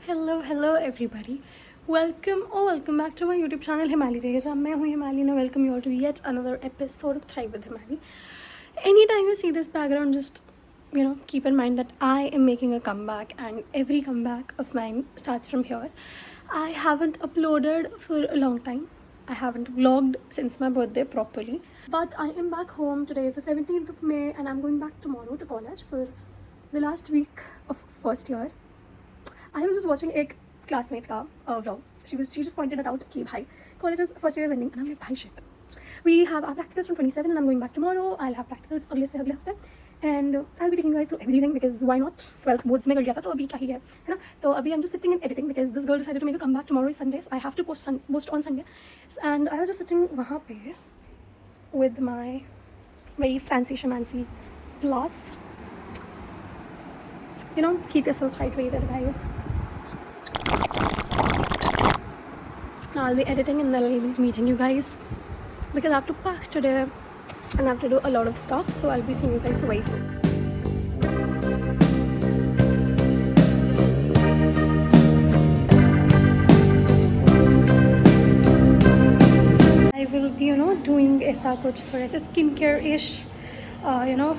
Hello everybody. Welcome back to my YouTube channel Himali Raheja. मैं हूँ हिमाली ना। Welcome you all to yet another episode of thrive with Himali. Any time you see this background, just keep in mind that I am making a comeback, and every comeback of mine starts from here. I haven't uploaded for a long time. I haven't vlogged since my birthday properly, but I am back home. Today is the 17th of May and I'm going back tomorrow to college for the last week of first year. I was just watching a classmate का vlog. She just pointed it out कि भाई college is first year is ending and I'm like भाई shit. We have our practicals from 27 and I'm going back tomorrow. I'll have practicals अगले हफ्ते and I'll be taking you guys through everything because why not? 12th boards में कर लिया था तो अभी क्या ही है ना। तो अभी I'm just sitting and editing because this girl decided to make a comeback. Tomorrow is Sunday, so I have to post on Sunday. And I was just sitting वहाँ पे with my very fancy schmancy glass. Keep yourself hydrated, guys. Now I'll be editing and then I'll be meeting you guys because I have to pack today and I have to do a lot of stuff, so I'll be seeing you guys very soon. I will be doing ऐसा कुछ थोड़ा सा skin care ish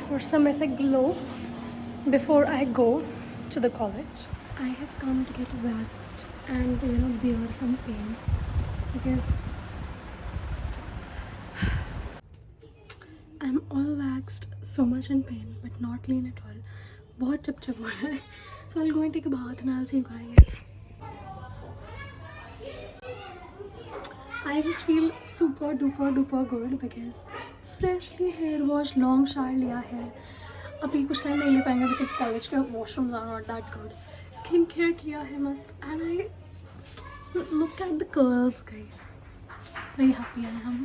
for some ऐसा glow before I go to the college. I have come to get waxed and bear some pain because I'm all waxed, so much in pain but not lean at all. बहुत चिपचिप हो रहा है. So I'll go and take a bath and I'll see you guys. I just feel super duper good because freshly hair wash, long shower लिया है. अभी कुछ time नहीं ले पाएंगे बिकॉज कॉलेज के washrooms are not that good. Skin care किया है मस्त and I look at the curls guys. Very happy I am.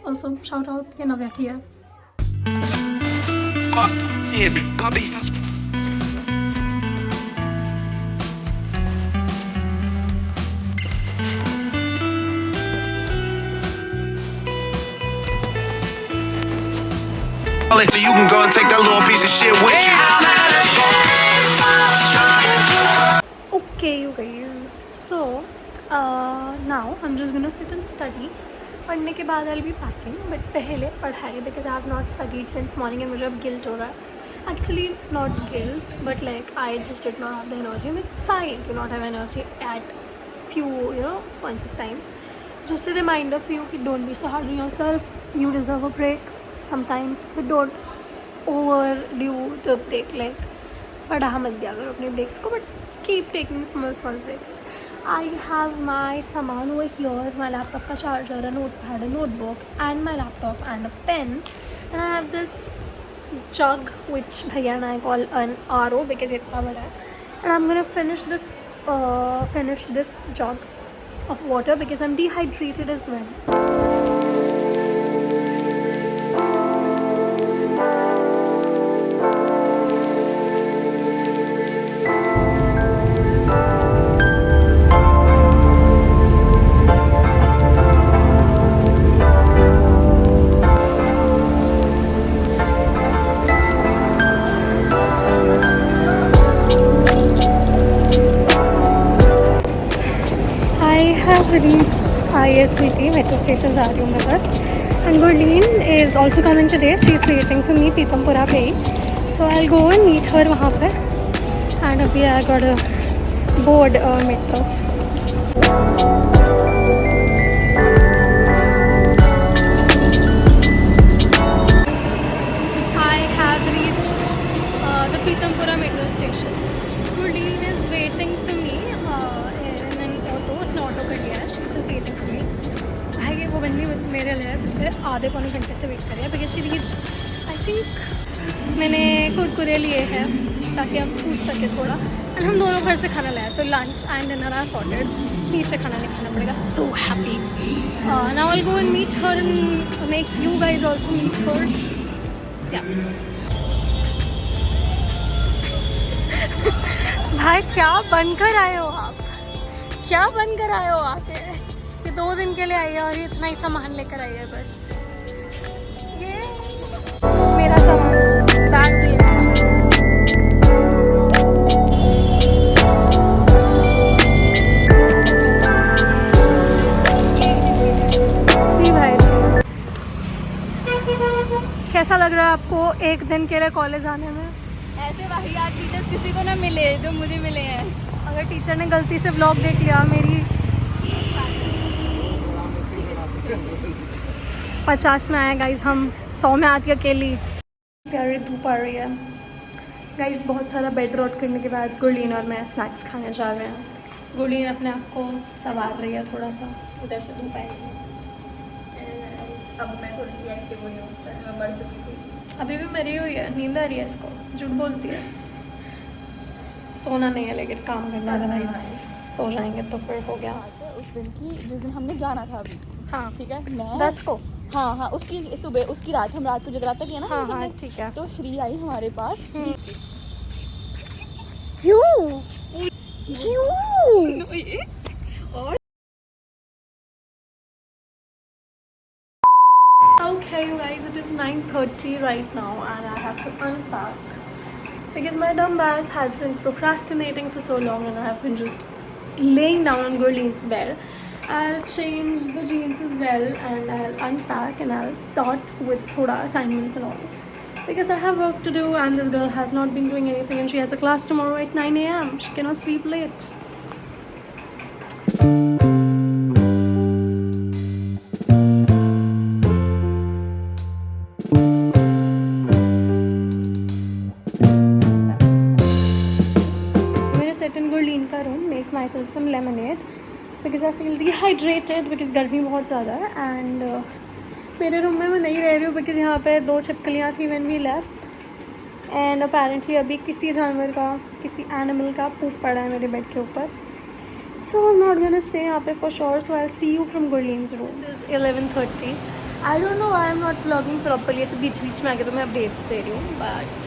Also shout out के नव्या की है. So you can go and take that little piece of shit with you. Okay, you guys. So now I'm just gonna sit and study. पढ़ने के बाद I'll be packing. But पहले पढ़ाई because I have not studied since morning and मुझे अब guilt हो रहा है. Actually not guilt, but like I just did not have the energy and it's fine to not have energy at few points of time. Just a reminder for you कि don't be so hard on yourself. You deserve a break sometimes, but don't overdo the break. Like पढ़ा मत दिया करो अपने breaks को, but keep taking small breaks. I have my सामान over here, my laptop का charger, a notepad, a notebook and my laptop and a pen, and I have this jug which भैया and I call an RO because इतना बड़ा है, and I'm gonna finish this jug of water because I'm dehydrated as well. Reached ISBT metro station जा रही हूँ मैं बस. And Gurleen is also coming today. She is waiting for me Pitampura पे ही. So I'll go and meet her वहाँ पे. And अभी I got a board metro. I have reached the Pitampura metro station. Gurleen is waiting for me in an auto. उसने auto कर लिया है. She is just waiting for me. भाई वो बंदी मेरे लिए पिछले आधे पौने घंटे से वेट कर रही है because she reached. I think मैंने कुरकुरे लिए हैं ताकि हम पूछ सके थोड़ा. एंड हम दोनों घर से खाना लाए तो lunch and dinner are sorted. नीचे खाना नहीं खाना पड़ेगा. So happy. Now I'll go and meet her and make you guys also meet her. Yeah. भाई क्या बनकर आए हो आप? क्या बनकर आए हो आके? ये 2 दिन के लिए आई है और ये इतना ही सामान लेकर आई है बस. ये मेरा सामान बैग भी है. एक दिन के लिए कॉलेज आने में। ऐसे वाहियात टीचर्स किसी को ना मिले जो मुझे मिले हैं। अगर टीचर ने गलती से व्लॉग देख लिया मेरी 50 में आए गाइज, हम 100 में आती अकेली। प्यारी धूप आ रही है गाइज। बहुत सारा बेड रोट करने के बाद गुरलीन और मैं स्नैक्स खाने जा रहे हैं। गुरलीन अपने आप को संवार रही है थोड़ा सा, उधर से धूप आएगी। अब मैं थोड़ी सी एक्टिव हुई हूँ, पहले मैं मर चुकी थी। अभी भी मरी हुई है, नींद आ रही है इसको, झूठ बोलती है। सोना नहीं है लेकिन काम करना, अदरवाइज सो जाएंगे तो फिर हो गया। उस दिन की जिस दिन हमने जाना था अभी, हाँ ठीक है, मैं 10 को। हाँ हाँ, उसकी सुबह, उसकी रात, हम रात को जगराता किया ना। हाँ हम सब हाँ ने। ठीक है। तो श्री आई हमारे पास। क्यों क्यों? और Okay you guys, it is 9:30 right now and I have to unpack because my dumb ass has been procrastinating for so long and I have been just laying down on Gurleen's bed. I'll change the jeans as well and I'll unpack and I'll start with thoda assignments and all because I have work to do and this girl has not been doing anything and she has a class tomorrow at 9 a.m. She cannot sleep late. Make myself some lemonade because I feel dehydrated because गर्मी बहुत ज़्यादा है and मेरे room में मैं नहीं रह रही हूँ because यहाँ पे 2 छिपकलियाँ थी when we left and apparently अभी किसी जानवर का, किसी animal का पूप पड़ा है मेरे बेड के ऊपर, so I'm not gonna stay यहाँ पे for sure, so I'll see you from Gurleen's room. This is 11:30. I don't know why I'm not vlogging properly, ऐसे बीच बीच में आके तो मैं updates दे रही हूँ but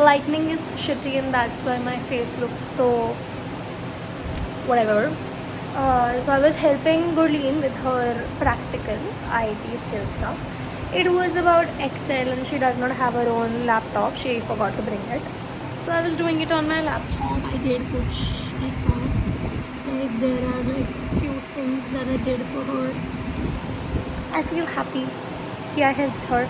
lightning is shitty and that's why my face looks so whatever. So I was helping Gurleen with her practical IT skills stuff. It was about Excel and she does not have her own laptop. She forgot to bring it. So I was doing it on my laptop. I did kuch aisa. Like there are like few things that I did for her. I feel happy कि I helped her.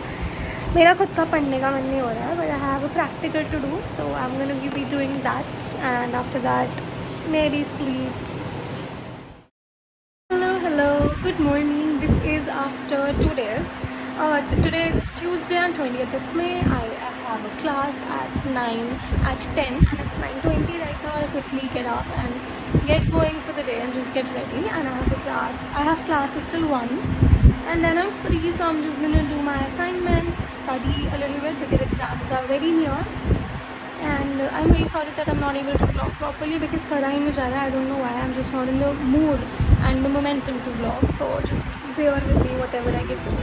मेरा खुद का पढ़ने का मन नहीं हो रहा है but I have a practical to do. So I'm gonna be doing that and after that maybe sleep. Hello, good morning. This is after 2 days. Today is Tuesday and 20th of May. I have a class at 10 and it's 9:20 right now. I'll quickly get up and get going for the day and just get ready and I have classes till 1 and then I'm free, so I'm just gonna do my assignments, study a little bit because exams are very near. And I'm very sorry that I'm not able to vlog properly because kara hi nahi ja raha. I don't know why. I'm just not in the mood and the momentum to vlog. So just bear with me whatever I give to you.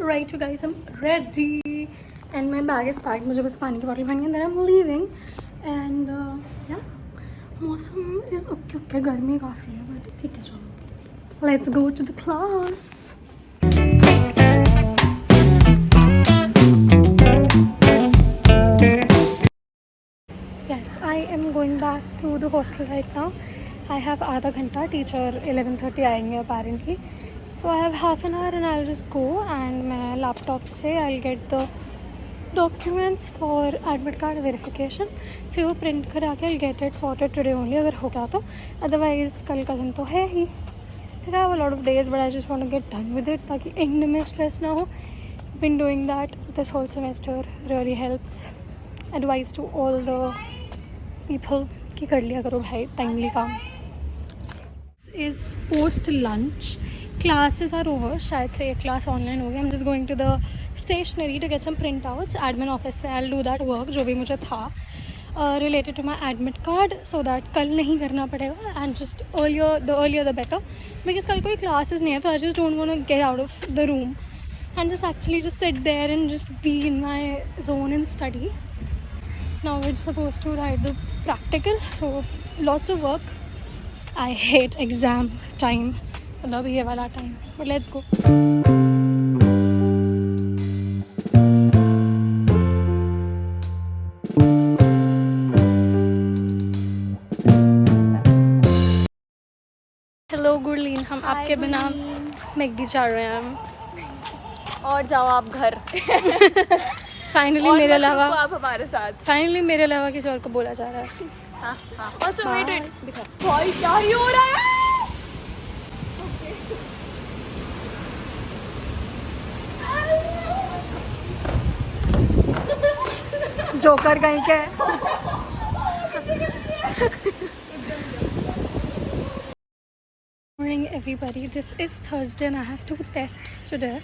Right, you guys, I'm ready and my bag is packed. मुझे बस पानी की bottle भरनी है, then I'm leaving and yeah, मौसम is okay, गर्मी काफ़ी है but ठीक है, चलो let's go to the class. Yes, I am going back to the hostel right now. I have आधा घंटा, teacher 11:30 आएंगे apparently. So I have half an hour and I'll just go and मैं laptop से I'll get the documents for admit card verification. फिर वो print करा के I'll get it sorted today only अगर हो गया तो, otherwise कल का दिन तो है ही. I have a lot of days but I just want to get done with it ताकि end में stress ना हो. Been doing that this whole semester, really helps. Advice to all the people कि कर लिया करो भाई timely काम. Is post lunch. Classes are over. शायद से एक क्लास ऑनलाइन हो गई. I'm just going to the stationery to get some printouts. Admin office में I'll do that work जो भी मुझे था related to my admit card so that कल नहीं करना पड़ेगा and just earlier the better because कल कोई classes नहीं है तो I just don't want to get out of the room and just actually just sit there and just be in my zone and study. Now we're supposed to write the practical, so lots of work. I hate exam time मतलब ये वाला time, but let's go. Hello Gurleen, हम आपके बिना मैगडी चाह रहे हैं। और जाओ आप घर। फाइनली और मेरे मत रुको अलावा आप हमारे साथ। फाइनली मेरे अलावा किसी और को बोला जा रहा है। हाँ हाँ। अच्छा वेट Bye. वेट दिखा। भाई क्या ही हो रहा है? जोकर कहीं के। Morning everybody, this is Thursday and I have 2 tests today.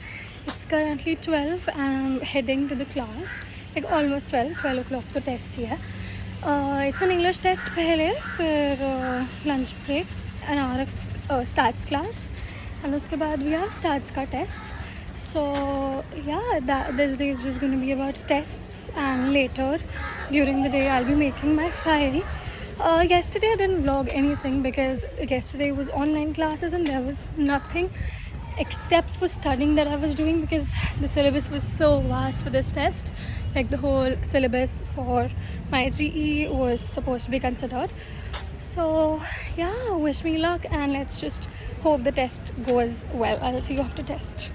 It's currently 12 and I'm heading to the class, like almost 12 o'clock तो test ही है। It's an English test पहले, फिर lunch break, an hour of stats class and उसके बाद we have stats का test. So yeah, this day is just going to be about tests and later during the day I'll be making my file. Yesterday I didn't vlog anything because yesterday was online classes and there was nothing except for studying that I was doing because the syllabus was so vast for this test. Like the whole syllabus for my GE was supposed to be considered. So yeah, wish me luck and let's just hope the test goes well. I'll see you after test.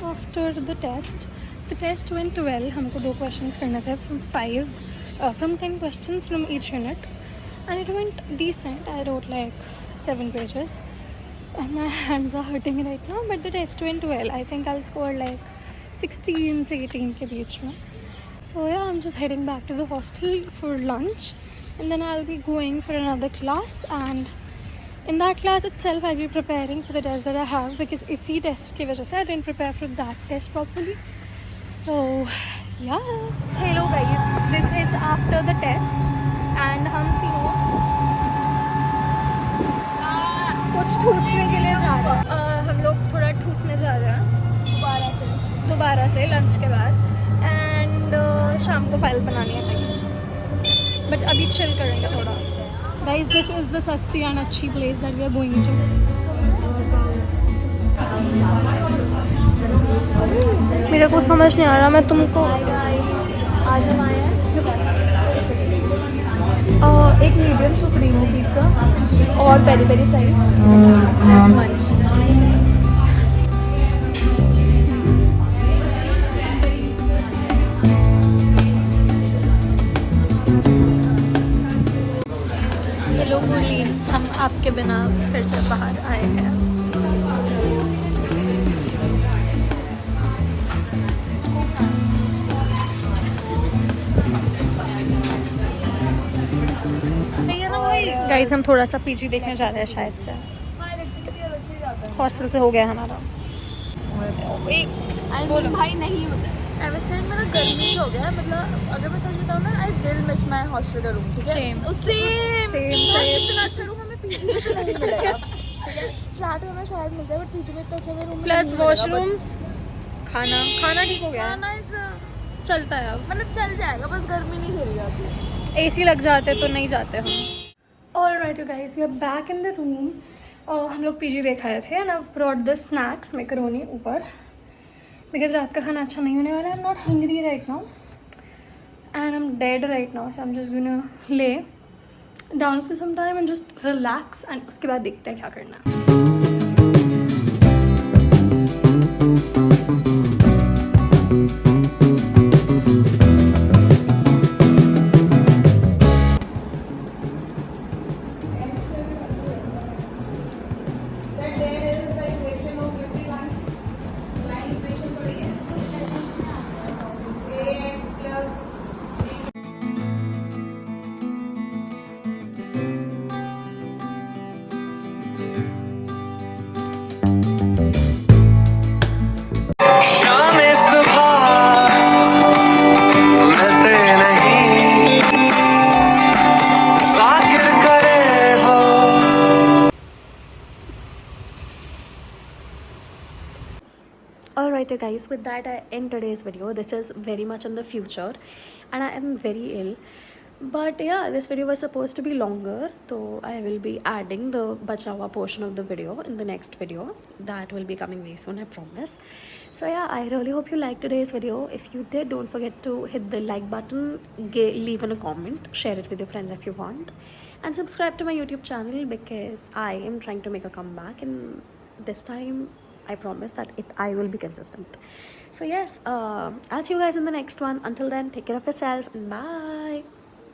After the test went well. हमको 2 questions करने थे from 10 questions from each unit and it went decent. I wrote like 7 pages and my hands are hurting right now, but the test went well. I think I'll score like 16 से 18 के बीच में. So yeah, I'm just heading back to the hostel for lunch and then I'll be going for another class, and in that class itself I'll be preparing for the test that I have because इसी test की वजह से I didn't prepare for that test properly. So yeah, hello guys, this is after the test and हम तीनों कुछ ठूसने के लिए जा रहे हैं। हम लोग थोड़ा ठूसने जा रहे हैं दोबारा से लंच के बाद एंड शाम को फाइल बनानी है गाइस, बट अभी चिल करेंगे थोड़ा। गाइस दिस इज द सस्ती एंड अच्छी place that we are going to. मेरे को समझ नहीं आ रहा, मैं तुमको आज हम आए हैं एक मीडियम सुप्रीमो पिज्ज़ा और peri peri fries. Hello Gurleen, हम आपके बिना फिर से बाहर आए हैं। गाइस हम थोड़ा सा पीजी देखने जा रहे हैं, शायद से हॉस्टल से हो गया हमारा। भाई नहीं होता है वैसे, मतलब गर्मी से हो गया है। मतलब अगर मैं सच बताऊँ ना, I will miss my hostel का रूम। ठीक है, इतना अच्छा रूम हमें पीजी में तो नहीं मिलेगा। ठीक है, फ्लैट में शायद मिल जाए बट पीजी में इतना अच्छा रूम प्लस वॉशरूम्स, खाना ठीक हो गया, खाना चलता है अब, मतलब चल जाएगा, बस गर्मी नहीं झेली जाती। एसी लग जाते तो नहीं जाते हम। Alright you guys, we are back in the room. हम लोग पीजी देख आए थे and I brought the snacks macaroni ऊपर बिकॉज रात का खाना अच्छा नहीं होने वाला। I am not hungry right now and I am dead right now, so I am just gonna lay down for some time and just relax and उसके बाद देखते हैं क्या करना है। शाम सुबह मिलते नहीं, जाकिर करे वो। Alright you guys, with that I end today's video. This is very much in the future and I am very ill. But yeah, this video was supposed to be longer, so I will be adding the bachawa portion of the video in the next video. That will be coming very soon, I promise. So yeah, I really hope you liked today's video. If you did, don't forget to hit the like button, leave in a comment, share it with your friends if you want, and subscribe to my YouTube channel because I am trying to make a comeback, and this time I promise that I will be consistent. So yes, I'll see you guys in the next one. Until then, take care of yourself and bye.